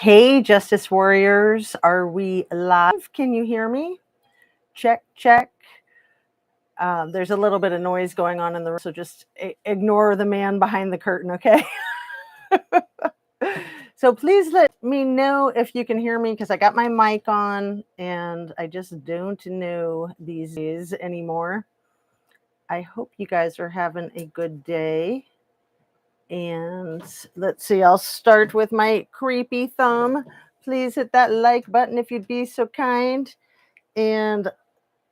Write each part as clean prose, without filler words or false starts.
Hey, Justice Warriors, are we live? Can you hear me? Check, check. There's a little bit of noise going on in the room, so just ignore the man behind the curtain, okay? So please let me know if you can hear me because I got my mic on and I just don't know these days anymore. I hope you guys are having a good day. And let's see, I'll start with my creepy thumb. Please hit that like button if you'd be so kind. And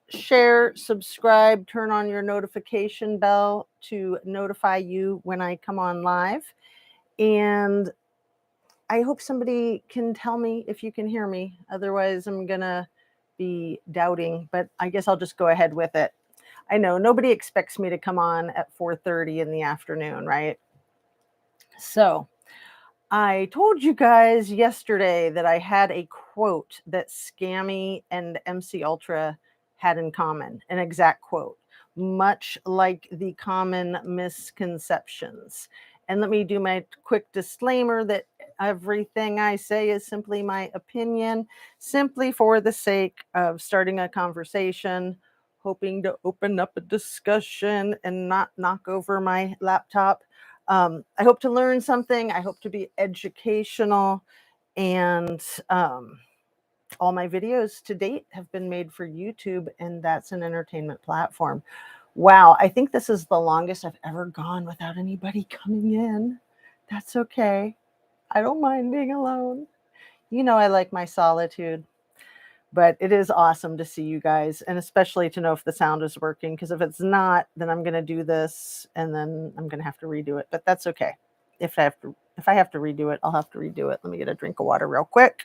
share, subscribe, turn on your notification bell to notify you when I come on live. And I hope somebody can tell me if you can hear me. Otherwise, I'm going to be doubting, but I guess I'll just go ahead with it. I know nobody expects me to come on at 4:30 in the afternoon, right? So I told you guys yesterday that I had a quote that Scammy and MC Ultra had in common, an exact quote, much like the common misconceptions. And let me do my quick disclaimer that everything I say is simply my opinion, simply for the sake of starting a conversation, hoping to open up a discussion and not knock over my laptop. I hope to learn something. I hope to be educational. And all my videos to date have been made for YouTube, and that's an entertainment platform. Wow, I think this is the longest I've ever gone without anybody coming in. That's okay. I don't mind being alone. You know, I like my solitude. But it is awesome to see you guys, and especially to know if the sound is working, because if it's not, then I'm going to do this and then I'm going to have to redo it. But that's okay. If I have to redo it, I'll have to redo it. Let me get a drink of water real quick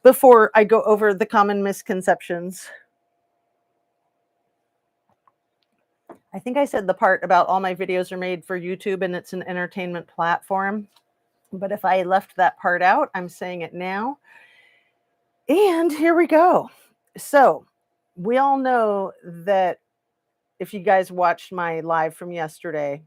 before I go over the common misconceptions. I think I said the part about all my videos are made for YouTube and it's an entertainment platform. But if I left that part out, I'm saying it now. And here we go. So we all know that if you guys watched my live from yesterday,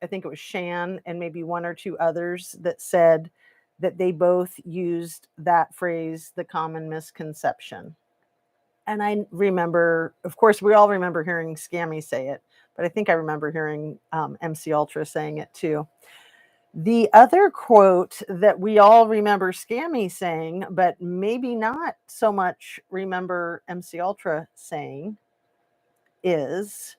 I think it was Shan and maybe one or two others that said that they both used that phrase, the common misconception. And I remember, of course, we all remember hearing Scammy say it, but I think I remember hearing MC Ultra saying it too. The other quote that we all remember Scammy saying, but maybe not so much remember MC Ultra saying, is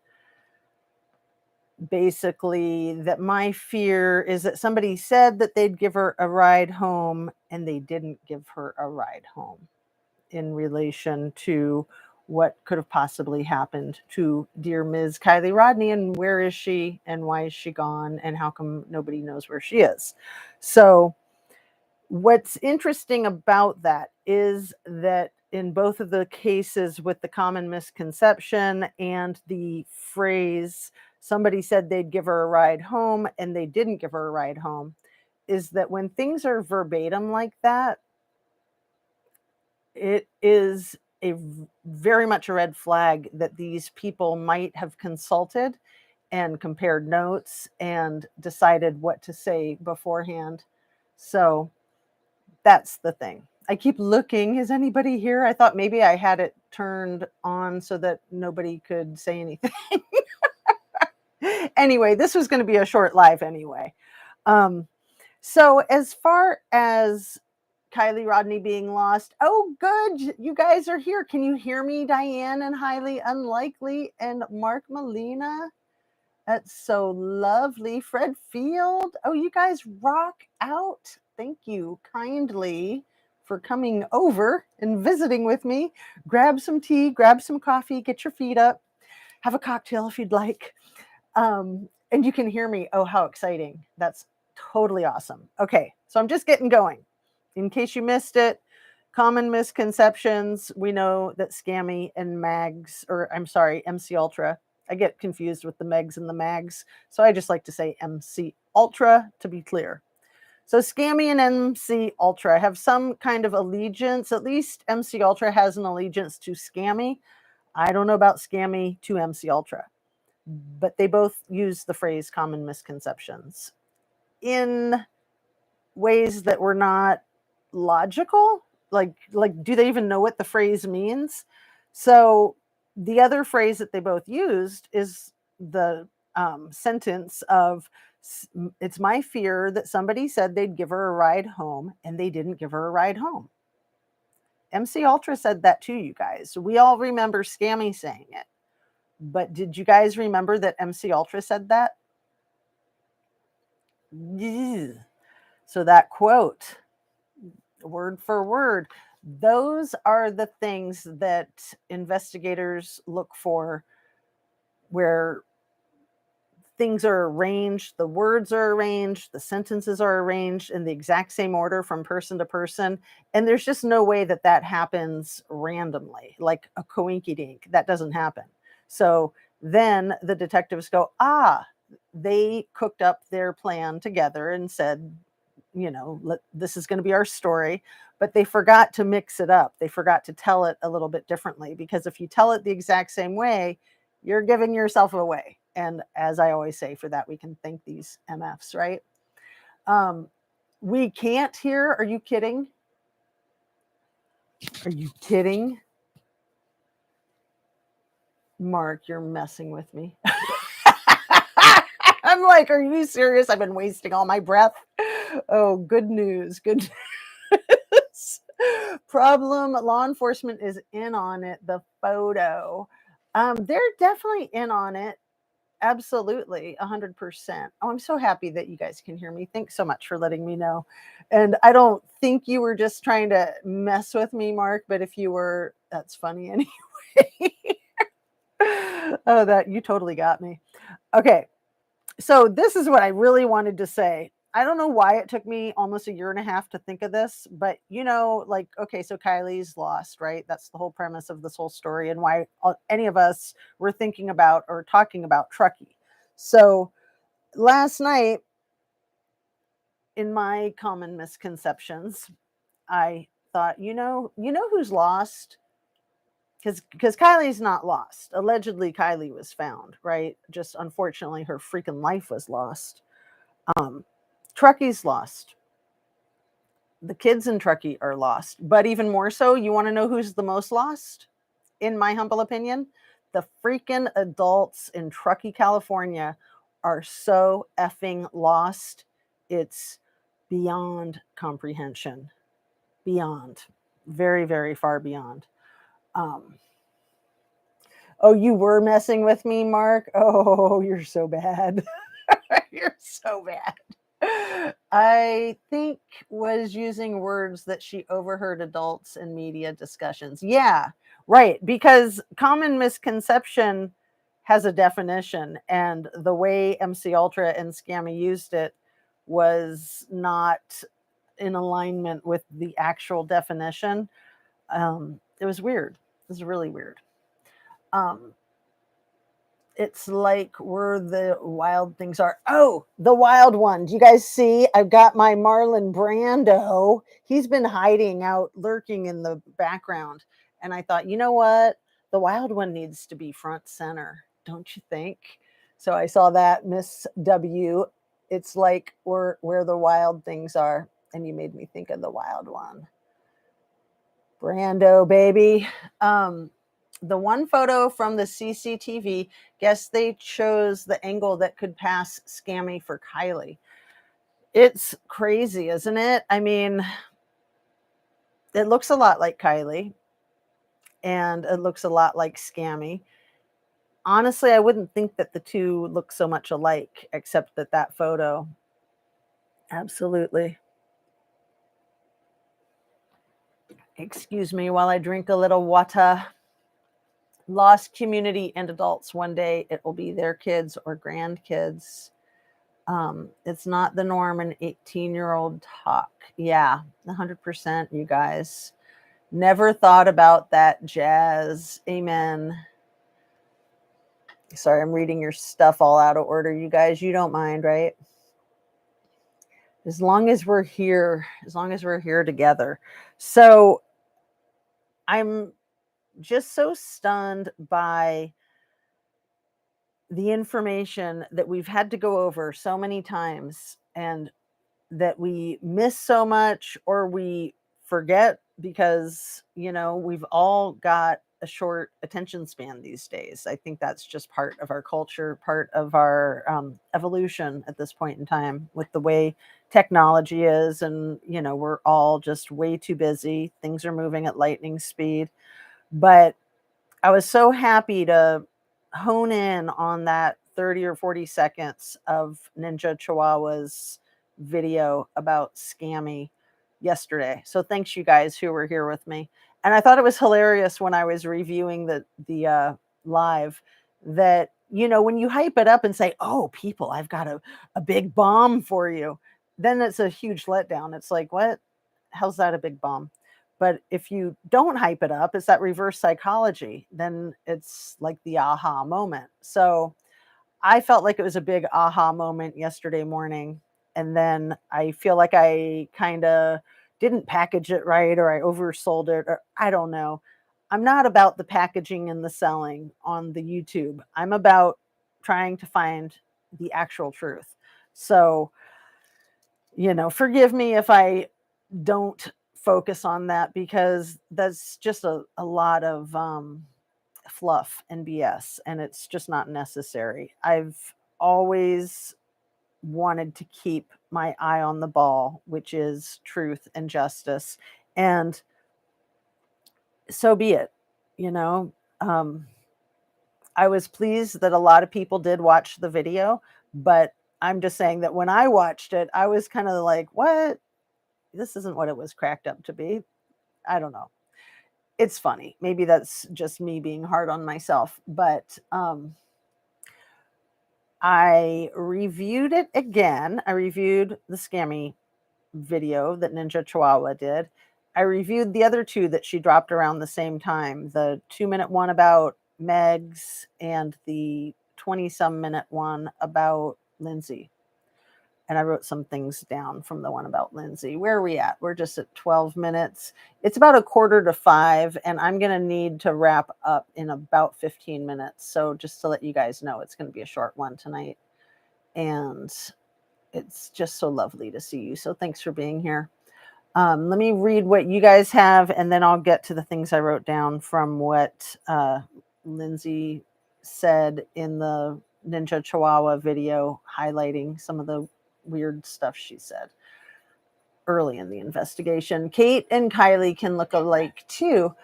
basically that my fear is that somebody said that they'd give her a ride home and they didn't give her a ride home in relation to what could have possibly happened to dear Ms. Kiely Rodney, and where is she and why is she gone and how come nobody knows where she is. So what's interesting about that is that in both of the cases with the common misconception and the phrase, somebody said they'd give her a ride home and they didn't give her a ride home, is that when things are verbatim like that, it is very much a red flag that these people might have consulted and compared notes and decided what to say beforehand. So that's the thing. I keep looking. Is anybody here? I thought maybe I had it turned on so that nobody could say anything. Anyway, this was going to be a short live anyway. So as far as Kiely Rodney being lost, oh, good. You guys are here. Can you hear me, Diane and Highly Unlikely and Mark Molina? That's so lovely. Fred Field. Oh, you guys rock out. Thank you kindly for coming over and visiting with me. Grab some tea, grab some coffee, get your feet up, have a cocktail if you'd like. And you can hear me. Oh, how exciting. That's totally awesome. Okay, so I'm just getting going. In case you missed it, common misconceptions. We know that Scammy and Mags, or I'm sorry, MC Ultra. I get confused with the Megs and the Mags. So I just like to say MC Ultra to be clear. So Scammy and MC Ultra have some kind of allegiance. At least MC Ultra has an allegiance to Scammy. I don't know about Scammy to MC Ultra, but they both use the phrase common misconceptions in ways that were not logical? Like, do they even know what the phrase means? So the other phrase that they both used is the sentence of, it's my fear that somebody said they'd give her a ride home and they didn't give her a ride home. MC Ultra said that too, you guys. We all remember Scammy saying it. But did you guys remember that MC Ultra said that? So that quote, word for word, those are the things that investigators look for, where things are arranged, the words are arranged, the sentences are arranged in the exact same order from person to person. And there's just no way that that happens randomly, like a coinky dink. That doesn't happen. So then the detectives go, they cooked up their plan together and said, this is going to be our story. But they forgot to mix it up. They forgot to tell it a little bit differently, because if you tell it the exact same way, you're giving yourself away. And as I always say, for that, we can thank these MFs, right? We can't hear. Are you kidding? Are you kidding? Mark, you're messing with me. I'm like, are you serious? I've been wasting all my breath. Oh, good news. Good news. Problem, law enforcement is in on it. The photo. They're definitely in on it. Absolutely, 100%. Oh, I'm so happy that you guys can hear me. Thanks so much for letting me know. And I don't think you were just trying to mess with me, Mark, but if you were, that's funny anyway. Oh, that you totally got me. Okay, so this is what I really wanted to say. I don't know why it took me almost a year and a half to think of this, but okay, so Kiely's lost, right? That's the whole premise of this whole story, and why any of us were thinking about or talking about Truckee. So last night, in my common misconceptions, I thought, who's lost? Because Kiely's not lost. Allegedly, Kiely was found, right? Just unfortunately, her freaking life was lost. Truckee's lost. The kids in Truckee are lost. But even more so, you want to know who's the most lost? In my humble opinion, the freaking adults in Truckee, California are so effing lost. It's beyond comprehension. Beyond. Very, very far beyond. Oh, you were messing with me, Mark? Oh, you're so bad. You're so bad. I think was using words that she overheard adults in media discussions. Yeah, right. Because common misconception has a definition, and the way MC Ultra and Scammy used it was not in alignment with the actual definition. It was weird. It was really weird. It's like where the wild things are. Oh, the wild one. Do you guys see? I've got my Marlon Brando. He's been hiding out, lurking in the background. And I thought, you know what? The wild one needs to be front center, don't you think? So I saw that, Miss W. It's like where the wild things are. And you made me think of the wild one. Brando, baby. The one photo from the CCTV, guess they chose the angle that could pass Scammy for Kiely. It's crazy, isn't it? I mean, it looks a lot like Kiely, and it looks a lot like Scammy. Honestly, I wouldn't think that the two look so much alike, except that photo. Absolutely. Excuse me while I drink a little water. Lost community and adults. One day it will be their kids or grandkids. It's not the norm an 18-year-old talk. Yeah, 100%, you guys. Never thought about that, Jazz. Amen. Sorry, I'm reading your stuff all out of order, you guys. You don't mind, right? As long as we're here together. So I'm just so stunned by the information that we've had to go over so many times, and that we miss so much, or we forget because, you know, we've all got a short attention span these days. I think that's just part of our culture, part of our evolution at this point in time with the way technology is. And, you know, we're all just way too busy. Things are moving at lightning speed. But I was so happy to hone in on that 30 or 40 seconds of Ninja Chihuahua's video about Scammy yesterday. So thanks you guys who were here with me. And I thought it was hilarious when I was reviewing the live that, you know, when you hype it up and say, "Oh, people, I've got a big bomb for you," then it's a huge letdown. It's like, what? How's that a big bomb? But if you don't hype it up, it's that reverse psychology. Then it's like the aha moment. So I felt like it was a big aha moment yesterday morning. And then I feel like I kind of didn't package it right, or I oversold it, or I don't know. I'm not about the packaging and the selling on the YouTube. I'm about trying to find the actual truth. So, you know, forgive me if I don't focus on that, because that's just a lot of fluff and BS, and it's just not necessary. I've always wanted to keep my eye on the ball, which is truth and justice, and so be it. You know, I was pleased that a lot of people did watch the video, but I'm just saying that when I watched it, I was kind of like, what? This isn't what it was cracked up to be. I don't know. It's funny. Maybe that's just me being hard on myself, but I reviewed it again. I reviewed the Scammy video that Ninja Chihuahua did. I reviewed the other two that she dropped around the same time, the 2-minute one about Megs and the 20-some minute one about Lindsay. And I wrote some things down from the one about Lindsay. Where are we at? We're just at 12 minutes. It's about 4:45, and I'm going to need to wrap up in about 15 minutes. So just to let you guys know, it's going to be a short one tonight. And it's just so lovely to see you. So thanks for being here. Let me read what you guys have, and then I'll get to the things I wrote down from what Lindsay said in the Ninja Chihuahua video, highlighting some of the weird stuff she said early in the investigation. Kate and Kiely can look alike too.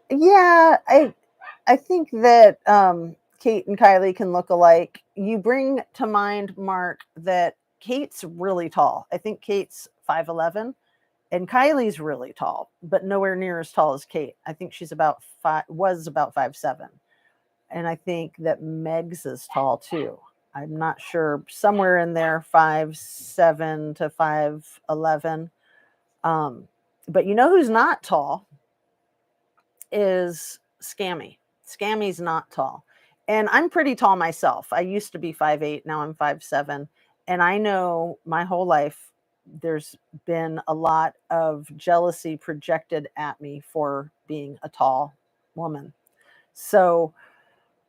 Yeah, I think that Kate and Kiely can look alike. You bring to mind, Mark, that Kate's really tall. I think Kate's 5'11", and Kylie's really tall, but nowhere near as tall as Kate. I think she's about 5'7", and I think that Meg's is tall too. I'm not sure, somewhere in there, 5'7" to 5'11". But you know who's not tall is Scammy. Scammy's not tall. And I'm pretty tall myself. I used to be 5'8", now I'm 5'7". And I know my whole life there's been a lot of jealousy projected at me for being a tall woman. So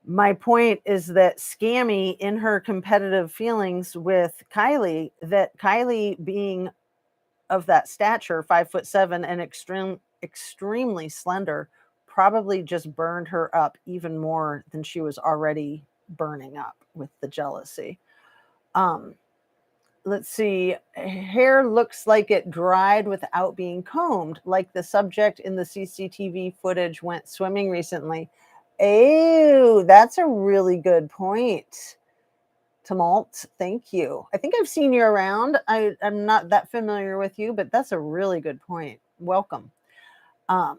my point is that Scammy, in her competitive feelings with Kiely, that Kiely being of that stature, 5'7", and extremely slender, probably just burned her up even more than she was already burning up with the jealousy. Let's see. Hair looks like it dried without being combed, like the subject in the CCTV footage went swimming recently. Oh, that's a really good point. Tumult, thank you. I think I've seen you around. I'm not that familiar with you, but that's a really good point. Welcome.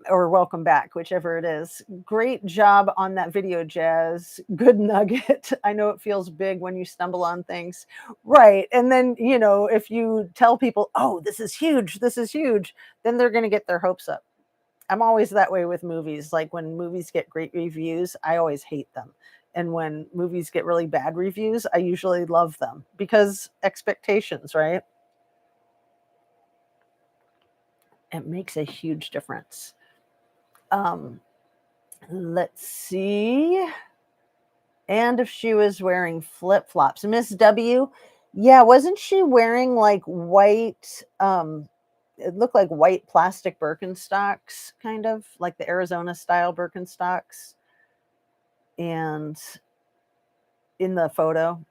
Or welcome back, whichever it is. Great job on that video, Jazz. Good nugget. I know it feels big when you stumble on things. Right. And then, you know, if you tell people, oh, this is huge, then they're going to get their hopes up. I'm always that way with movies. Like when movies get great reviews, I always hate them. And when movies get really bad reviews, I usually love them because expectations, right? It makes a huge difference. Let's see. And if she was wearing flip-flops. Miss W, yeah, wasn't she wearing like white it looked like white plastic Birkenstocks, kind of like the Arizona style Birkenstocks. And in the photo,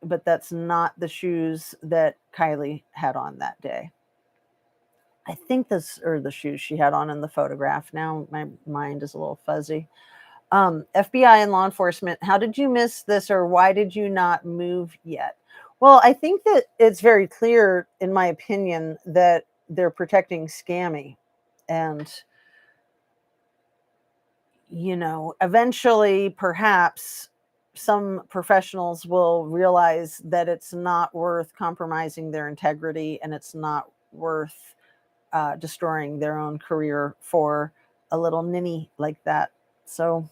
but that's not the shoes that Kiely had on that day. I think this are the shoes she had on in the photograph. Now my mind is a little fuzzy. FBI and law enforcement, how did you miss this, or why did you not move yet? Well, I think that it's very clear, in my opinion, that they're protecting Scammy. And, eventually, perhaps some professionals will realize that it's not worth compromising their integrity, and it's not worth destroying their own career for a little ninny like that. So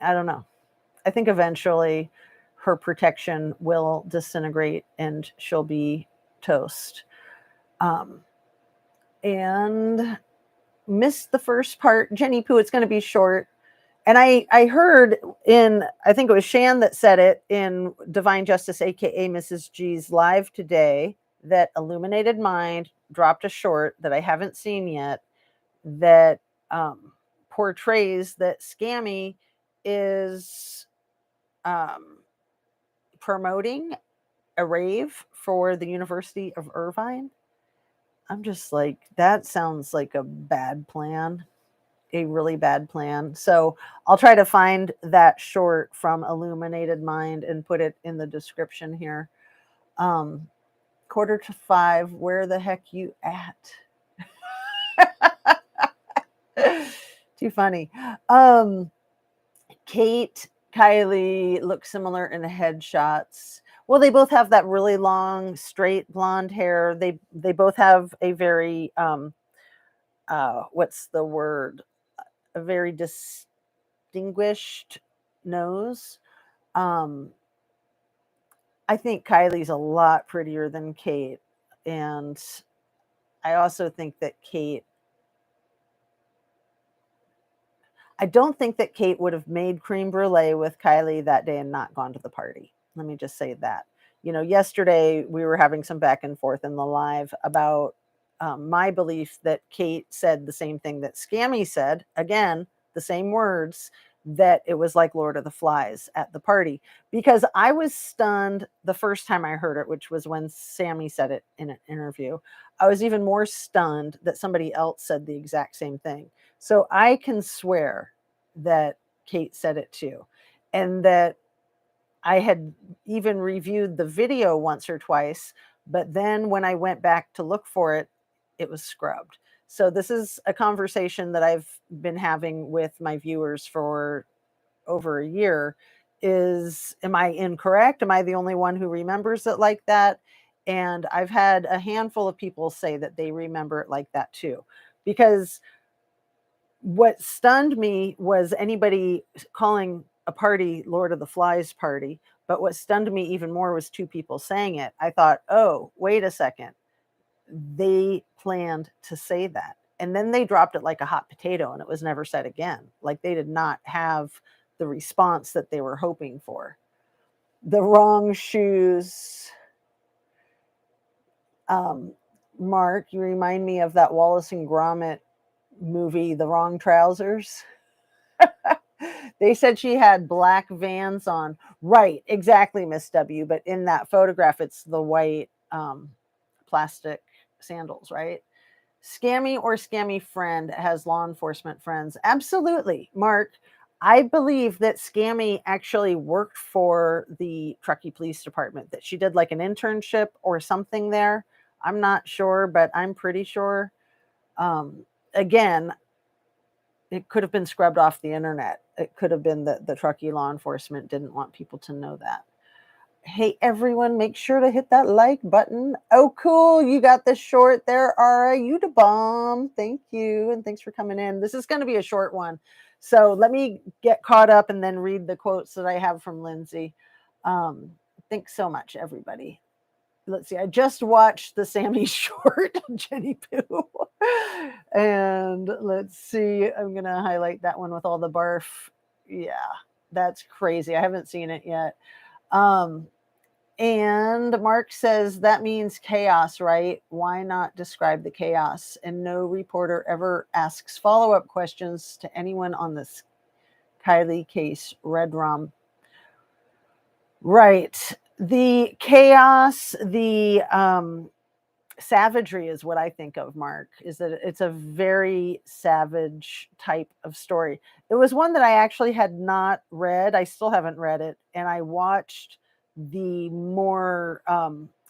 I don't know. I think eventually her protection will disintegrate and she'll be toast. And missed the first part. Jenny Poo, it's going to be short. And I heard I think it was Shan that said it in Divine Justice, aka Mrs. G's live today, that Illuminated Mind dropped a short that I haven't seen yet that portrays that Scammy is promoting a rave for the University of Irvine. I'm just like, that sounds like a bad plan, a really bad plan. So I'll try to find that short from Illuminated Mind and put it in the description here. 4:45, where the heck you at? Too funny. Kate, Kiely look similar in the headshots. Well, they both have that really long, straight blonde hair. They both have a very what's the word? A very distinguished nose. I think Kiely's a lot prettier than Kate, and I also think that I don't think that Kate would have made creme brulee with Kiely that day and not gone to the party. Let me just say that. Yesterday we were having some back and forth in the live about my belief that Kate said the same thing that Scammy said. Again, the same words, that it was like Lord of the Flies at the party. Because I was stunned the first time I heard it, which was when Sammy said it in an interview. I was even more stunned that somebody else said the exact same thing. So I can swear that Kate said it too. And that I had even reviewed the video once or twice, but then when I went back to look for it, it was scrubbed. So this is a conversation that I've been having with my viewers for over a year. Am I incorrect? Am I the only one who remembers it like that? And I've had a handful of people say that they remember it like that too. Because what stunned me was anybody calling a party Lord of the Flies party. But what stunned me even more was two people saying it. I thought, oh, wait a second. They planned to say that. And then they dropped it like a hot potato and it was never said again. Like they did not have the response that they were hoping for. The wrong shoes. Mark, you remind me of that Wallace and Gromit movie, The Wrong Trousers. They said she had black Vans on. Right, exactly, Miss W. But in that photograph, it's the white plastic sandals, right? Scammy or scammy friend has law enforcement friends. Absolutely, Mark. I believe that Scammy actually worked for the Truckee Police Department, that she did like an internship or something there. I'm not sure, but I'm pretty sure. Again, it could have been scrubbed off the internet. It could have been that the Truckee law enforcement didn't want people to know that. Hey, everyone, make sure to hit that like button. Oh, cool. You got the short there, Ara. You the bomb. Thank you. And thanks for coming in. This is going to be a short one. So let me get caught up and then read the quotes that I have from Lindsay. Thanks so much, everybody. Let's see. I just watched the Sammy short, Jenny Poo. And let's see. I'm going to highlight that one with all the barf. Yeah, that's crazy. I haven't seen it yet. And Mark says that means chaos, right? Why not describe the chaos? And no reporter ever asks follow-up questions to anyone on this Kiely case. Red Rum. Right. The chaos, the savagery is what I think of, Mark, is that it's a very savage type of story. It was one that I actually had not read. I still haven't read it. And I watched the more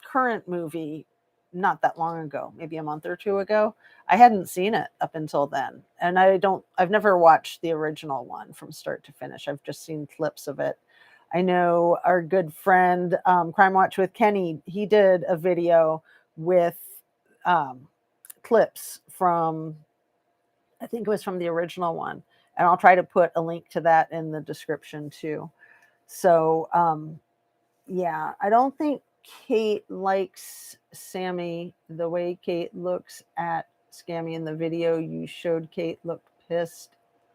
current movie not that long ago, maybe a month or two ago. I hadn't seen it up until then. And I've never watched the original one from start to finish. I've just seen clips of it. I know our good friend, Crime Watch with Kenny, he did a video with clips from, I think it was from the original one. And I'll try to put a link to that in the description too. So, yeah, I don't think Kate likes Sammy the way Kate looks at Scammy in the video you showed. Kate looked pissed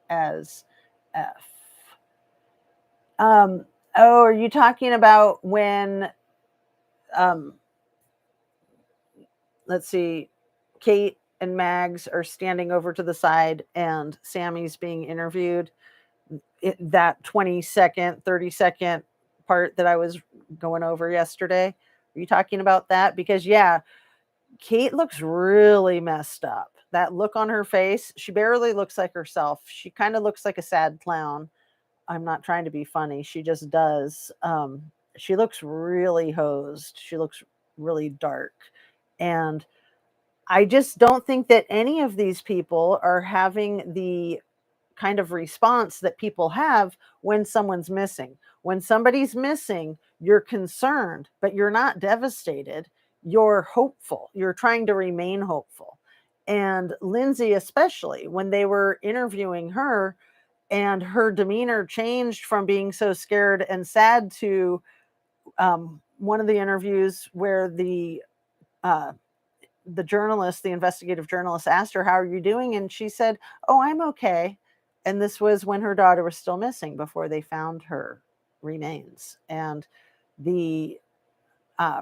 as F. Oh, are you talking about when, let's see, Kate and Mags are standing over to the side and Sammy's being interviewed? That 20-second, 30-second part that I was going over yesterday. Are you talking about that? Because, yeah, Kate looks really messed up. That look on her face, she barely looks like herself. She kind of looks like a sad clown. I'm not trying to be funny. She just does. She looks really hosed. She looks really dark. And I just don't think that any of these people are having the kind of response that people have when someone's missing. When somebody's missing, you're concerned, but you're not devastated. You're hopeful. You're trying to remain hopeful. And Lindsay, especially when they were interviewing her and her demeanor changed from being so scared and sad to one of the interviews where the journalist, the investigative journalist, asked her, "How are you doing?" And she said, "Oh, I'm okay." And this was when her daughter was still missing before they found her remains. And the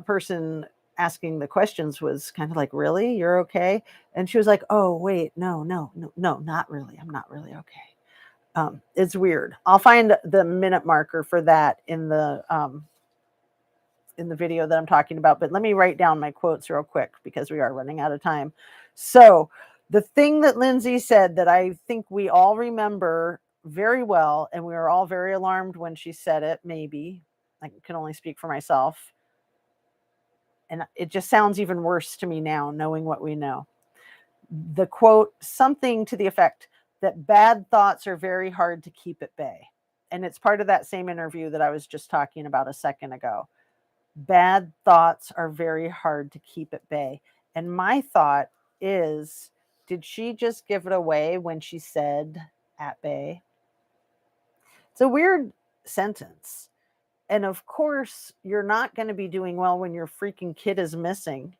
person asking the questions was kind of like, "Really? You're okay?" And she was like, "Oh, wait, no, no, no, no, not really. I'm not really okay." It's weird. I'll find the minute marker for that in the video that I'm talking about, but let me write down my quotes real quick because we are running out of time. So the thing that Lindsay said that I think we all remember very well, and we were all very alarmed when she said it, maybe, I can only speak for myself. And it just sounds even worse to me now, knowing what we know. The quote, something to the effect that bad thoughts are very hard to keep at bay. And it's part of that same interview that I was just talking about a second ago. Bad thoughts are very hard to keep at bay. And my thought is, did she just give it away when she said at bay? It's a weird sentence. And of course, you're not going to be doing well when your freaking kid is missing.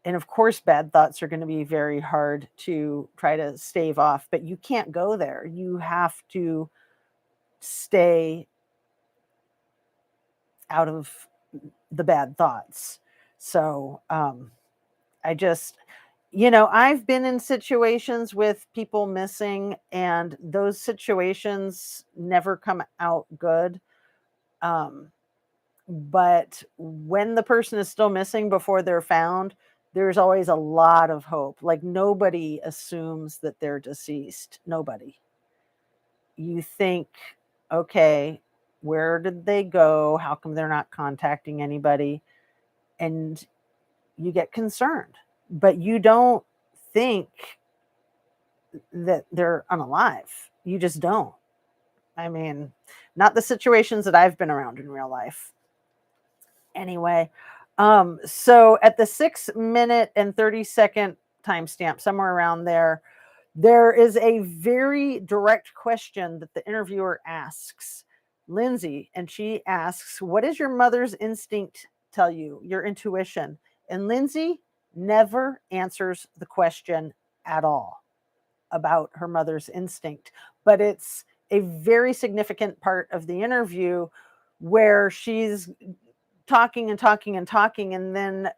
And of course, bad thoughts are going to be very hard to try to stave off, but you can't go there. You have to stay out of the bad thoughts. So, I just, I've been in situations with people missing, and those situations never come out good. But when the person is still missing before they're found, there's always a lot of hope. Like, nobody assumes that they're deceased. Nobody. You think, okay, where did they go? How come they're not contacting anybody? And you get concerned, but you don't think that they're unalive. You just don't. I mean, not the situations that I've been around in real life. Anyway, so at the 6 minute and 30-second timestamp, somewhere around there, there is a very direct question that the interviewer asks Lindsay, and she asks, "What does your mother's instinct tell you, your intuition?" And Lindsay never answers the question at all about her mother's instinct, but it's a very significant part of the interview where she's talking and talking and talking, and then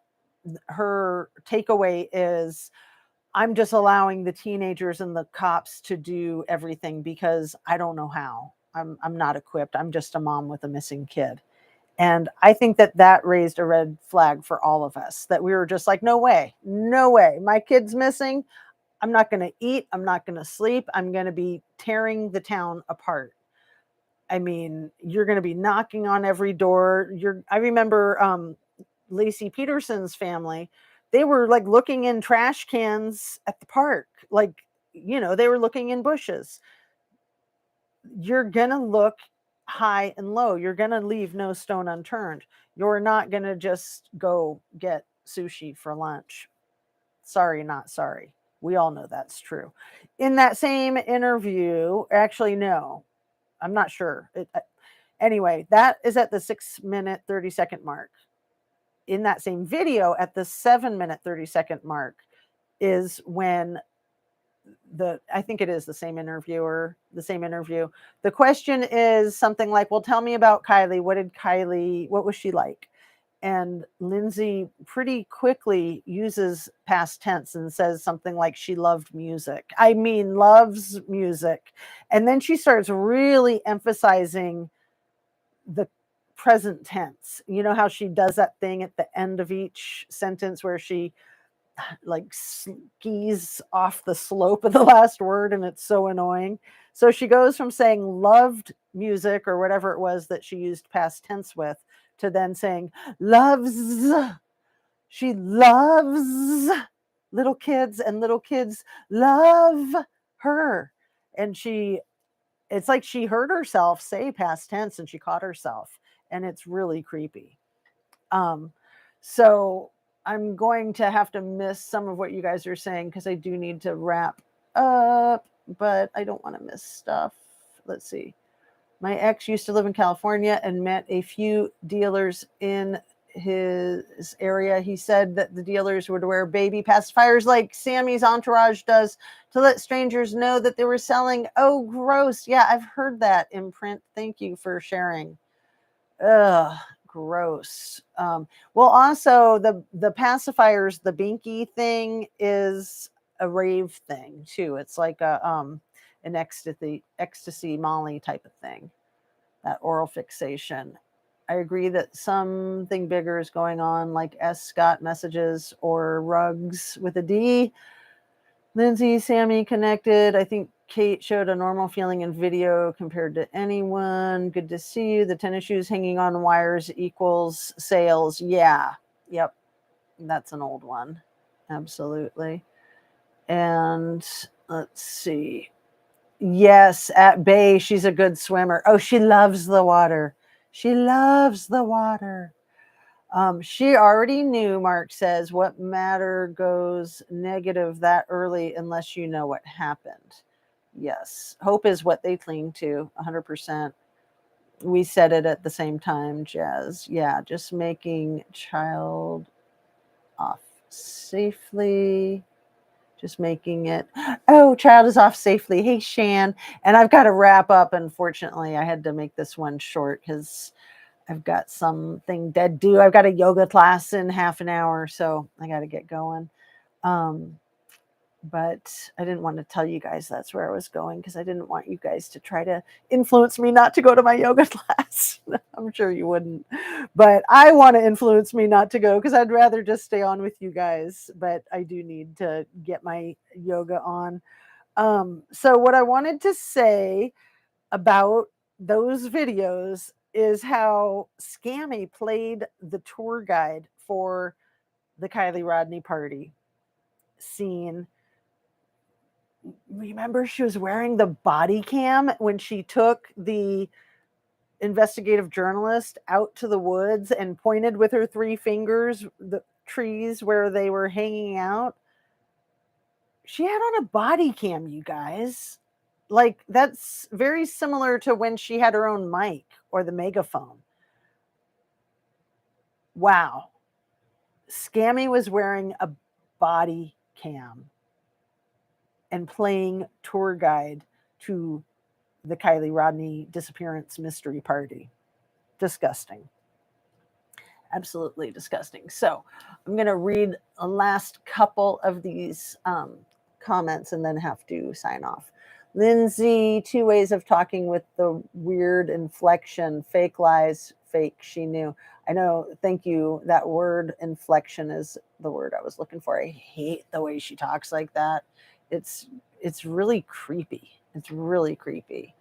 her takeaway is, I'm just allowing the teenagers and the cops to do everything because I don't know how. I'm not equipped. I'm just a mom with a missing kid. And I think that that raised a red flag for all of us, that we were just like, no way, no way. My kid's missing. I'm not going to eat. I'm not going to sleep. I'm going to be tearing the town apart. I mean, you're going to be knocking on every door. I remember Lacey Peterson's family, they were like looking in trash cans at the park. Like, they were looking in bushes. You're going to look high and low. You're going to leave no stone unturned. You're not going to just go get sushi for lunch. Sorry, not sorry. We all know that's true. In that same interview, actually, no, I'm not sure. Anyway, that is at the 6-minute, 30-second mark. In that same video, at the 7-minute, 30-second mark, is when I think it is the same interview. The question is something like, well, tell me about Kiely. What was she like? And Lindsay pretty quickly uses past tense and says something like she loved music. I mean, loves music. And then she starts really emphasizing the present tense. You know how she does that thing at the end of each sentence where she like skis off the slope of the last word, and it's so annoying. So she goes from saying loved music or whatever it was that she used past tense with to then saying loves. She loves little kids, and little kids love her. And it's like she heard herself say past tense and she caught herself, and it's really creepy. So I'm going to have to miss some of what you guys are saying because I do need to wrap up, but I don't want to miss stuff. Let's see. My ex used to live in California and met a few dealers in his area. He said that the dealers would wear baby pacifiers like Sammy's entourage does to let strangers know that they were selling. Oh, gross. Yeah, I've heard that in print. Thank you for sharing. Ugh, gross. Well, also the pacifiers, the binky thing is a rave thing too. It's like an ecstasy Molly type of thing. That oral fixation. I agree that something bigger is going on, like S. Scott messages or rugs with a D. Lindsay, Sammy connected. I think Kate showed a normal feeling in video compared to anyone. Good to see you. The tennis shoes hanging on wires equals sales. Yeah. Yep. That's an old one. Absolutely. And let's see. Yes, at Bay, she's a good swimmer. Oh, she loves the water. She loves the water. She already knew, Mark says, what matter goes negative that early unless you know what happened. Yes. Hope is what they cling to, 100%. We said it at the same time, Jazz. Yeah, just making child off safely. Just making it. Oh, child is off safely. Hey, Shan. And I've got to wrap up. Unfortunately, I had to make this one short because I've got something dead due. I've got a yoga class in half an hour, so I got to get going. But I didn't want to tell you guys that's where I was going because I didn't want you guys to try to influence me not to go to my yoga class. I'm sure you wouldn't, but I want to influence me not to go because I'd rather just stay on with you guys. But I do need to get my yoga on. So what I wanted to say about those videos is how Scammy played the tour guide for the Kiely Rodni party scene. Remember, she was wearing the body cam when she took the investigative journalist out to the woods and pointed with her 3 fingers the trees where they were hanging out. She had on a body cam, you guys. Like, that's very similar to when she had her own mic or the megaphone. Wow. Scammy was wearing a body cam and playing tour guide to the Kiely Rodni disappearance mystery party. disgusting. Absolutely disgusting. So I'm going to read a last couple of these comments and then have to sign off. Lindsay, 2 ways of talking with the weird inflection, fake lies, fake, she knew. I know, thank you. That word inflection is the word I was looking for. I hate the way she talks like that. It's really creepy. It's really creepy.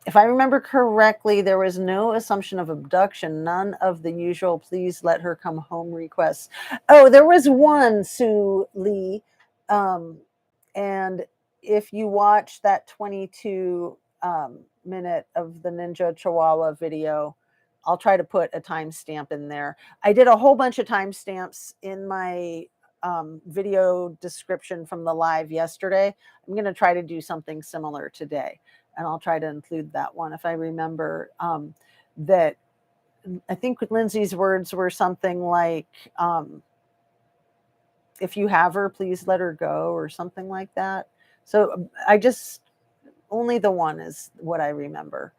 If I remember correctly, there was no assumption of abduction, none of the usual please let her come home requests. Oh, there was one, Sue Lee. And if you watch that 22 minute of the Ninja Chihuahua video, I'll try to put a timestamp in there. I did a whole bunch of timestamps in my video description from the live yesterday. I'm going to try to do something similar today. And I'll try to include that one if I remember. That I think Lindsay's words were something like, if you have her, please let her go, or something like that. So I just, only the one is what I remember.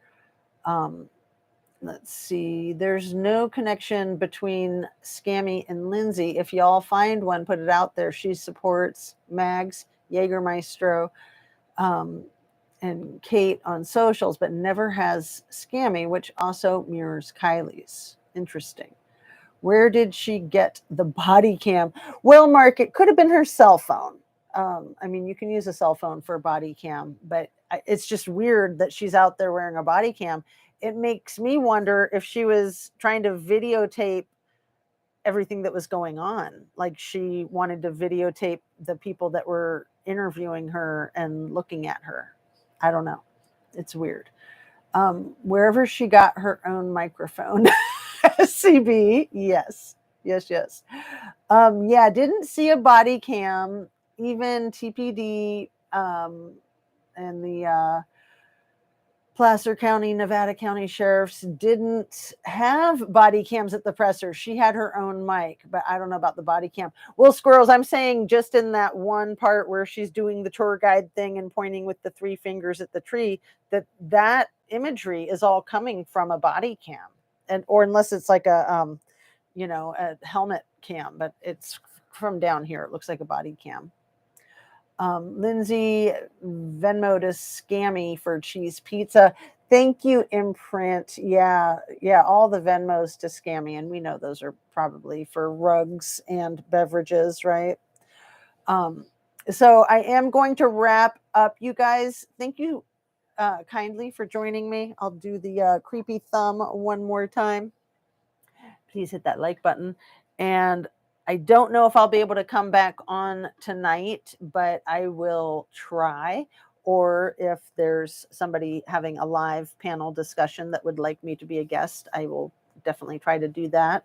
Let's see. There's no connection between Scammy and Lindsay. If y'all find one, put it out there. She supports Mags, Jägermeister, and Kate on socials, but never has Scammy, which also mirrors Kiely's. Interesting. Where did she get the body cam? Well, Mark, it could have been her cell phone. I mean, you can use a cell phone for a body cam, but it's just weird that she's out there wearing a body cam. It makes me wonder if she was trying to videotape everything that was going on. Like she wanted to videotape the people that were interviewing her and looking at her. I don't know. It's weird. Wherever she got her own microphone. CB, yes. Yeah, didn't see a body cam. Even TPD and the Placer County, Nevada County sheriffs didn't have body cams at the presser. She had her own mic, but I don't know about the body cam. Well, Squirrels, I'm saying just in that one part where she's doing the tour guide thing and pointing with the 3 fingers at the tree, that imagery is all coming from a body cam, and or unless it's like a a helmet cam, but it's from down here. It looks like a body cam. Lindsay, Venmo to Scammy for cheese pizza. Thank you, Imprint. Yeah, all the Venmos to Scammy, and we know those are probably for rugs and beverages, right? So I am going to wrap up, you guys. Thank you kindly for joining me. I'll do the creepy thumb one more time. Please hit that like button. And I don't know if I'll be able to come back on tonight, but I will try. Or if there's somebody having a live panel discussion that would like me to be a guest, I will definitely try to do that.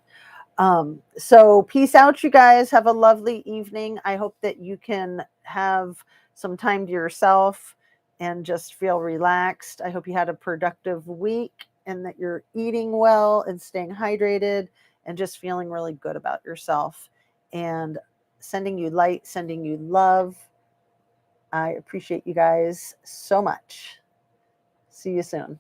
So peace out, you guys. Have a lovely evening. I hope that you can have some time to yourself and just feel relaxed. I hope you had a productive week and that you're eating well and staying hydrated and just feeling really good about yourself. And sending you light, sending you love. I appreciate you guys so much. See you soon.